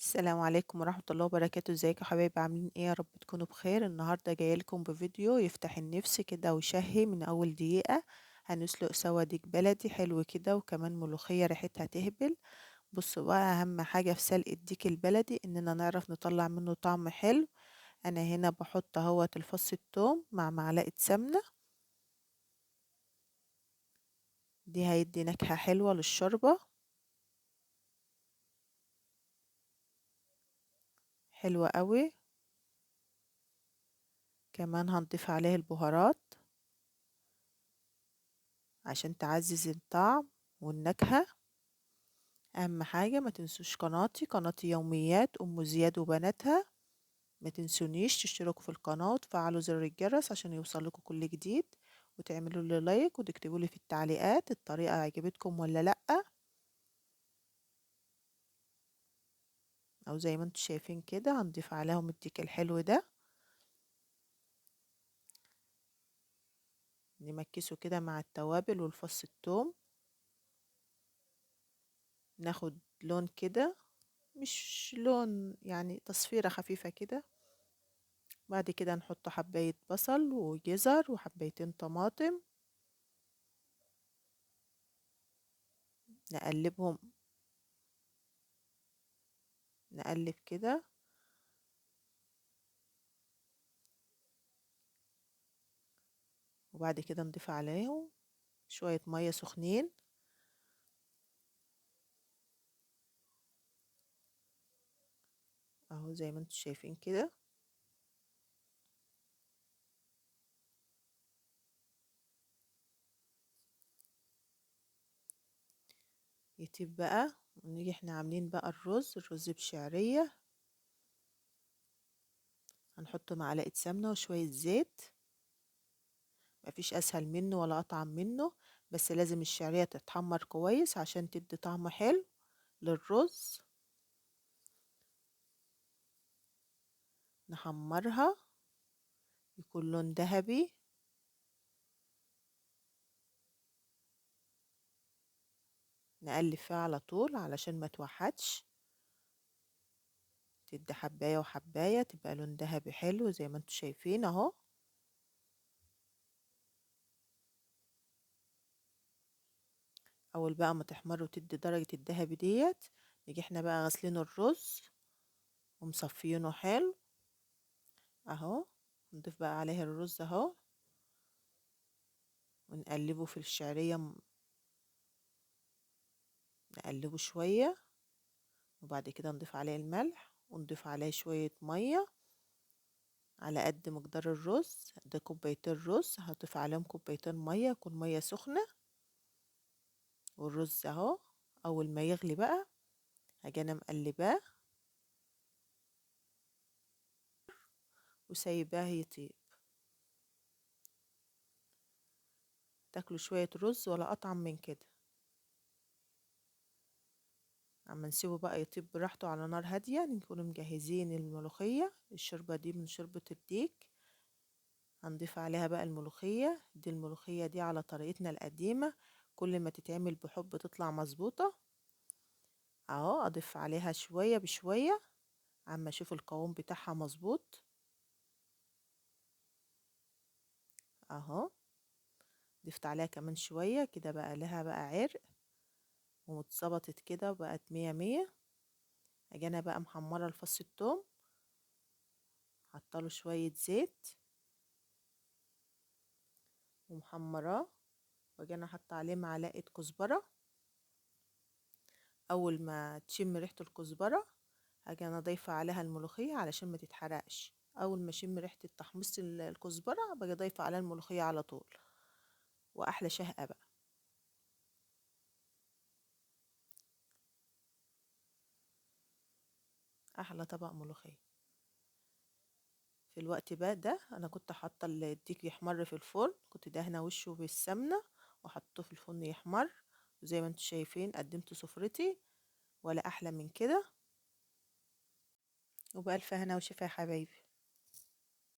السلام عليكم ورحمة الله وبركاته. ازيكم يا حبايبي؟ عاملين ايه؟ يا رب تكونوا بخير. النهاردة جاية لكم بفيديو يفتح النفس كده ويشهي من اول دقيقة. هنسلق سوا ديك بلدي حلو كده، وكمان ملوخية ريحتها تهبل. بصوا بقى، اهم حاجة في سلق الديك البلدي اننا نعرف نطلع منه طعم حلو. انا هنا بحط اهوت الفص الثوم مع معلقة سمنة، دي هيدي نكهة حلوة للشوربة، حلوة قوي. كمان هنضيف عليه البهارات عشان تعزز الطعم والنكهة. اهم حاجة ما تنسوش قناتي يوميات ام زياد وبناتها. ما تنسونيش تشتركوا في القناة وتفعلوا زر الجرس عشان يوصلكوا كل جديد، وتعملوا لي لايك وتكتبوا لي في التعليقات الطريقة عجبتكم ولا لأ. او زي ما انتم شايفين كده هنضيف عليهم الديك الحلو ده، نمكسه كده مع التوابل والفص الثوم، ناخد لون كده، مش لون يعني، تصفيرة خفيفة كده. بعد كده نحط حباية بصل وجزر وحبايتين طماطم، نقلبهم، نقلب كده. وبعد كده نضيف عليهم شوية مية سخنين، اهو زي ما انتم شايفين كده. يطيب بقى، ونيجي احنا عاملين بقى الرز بشعرية. هنحط معلقة سمنة وشوية زيت، مفيش اسهل منه ولا اطعم منه، بس لازم الشعرية تتحمر كويس عشان تدي طعم حلو للرز. نحمرها يكون لون ذهبي، نقلب فيها على طول علشان ما توحدش، تدي حباية وحباية تبقى لون ذهبي حلو زي ما انتم شايفين اهو. اول بقى ما تحمر وتدي درجة الذهبي ديت، نيجي احنا بقى غاسلين الرز ومصفيينه حلو اهو. نضيف بقى عليه الرز اهو، ونقلبه في الشعرية، نقلبه شوية. وبعد كده نضيف عليه الملح ونضيف عليه شوية مية على قد مقدار الرز. ده كوبايتين رز، هضيف عليهم كوبايتين مية، يكون مية سخنة. والرز اهو اول ما يغلي بقى هاجي انا مقلباه وسايباه يطيب. تاكلوا شوية رز ولا اطعم من كده. اما نسيبه بقى يطيب براحته على نار هادية، نكون مجهزين الملوخية. الشوربة دي من شوربة الديك، هنضيف عليها بقى الملوخية. دي الملوخية دي على طريقتنا القديمة، كل ما تتعمل بحب تطلع مظبوطة اهو. اضيف عليها شوية بشوية عما اشوف القوام بتاعها مظبوط اهو. ضفت عليها كمان شوية كده بقى لها بقى عرق واتظبطت كده وبقت مية مية. اجي انا بقى محمرة الفص التوم، حطاله شوية زيت ومحمراه، واجي انا حاطه عليه معلقة كزبرة. اول ما تشم ريحة الكزبرة هاجي انا ضايفة عليها الملوخية علشان ما تتحرقش. اول ما اشم ريحة التحميص الكزبرة باجي ضايفة عليها الملوخية على طول. واحلى شهقة بقى، احلى طبق ملوخية. في الوقت بقى ده انا كنت حاطه الديك يحمر في الفرن، كنت دهنه وشه بالسمنه وحطه في الفرن يحمر. وزي ما انتم شايفين قدمت سفرتي، ولا احلى من كده. وبألف هنا وشفا يا حبايبي.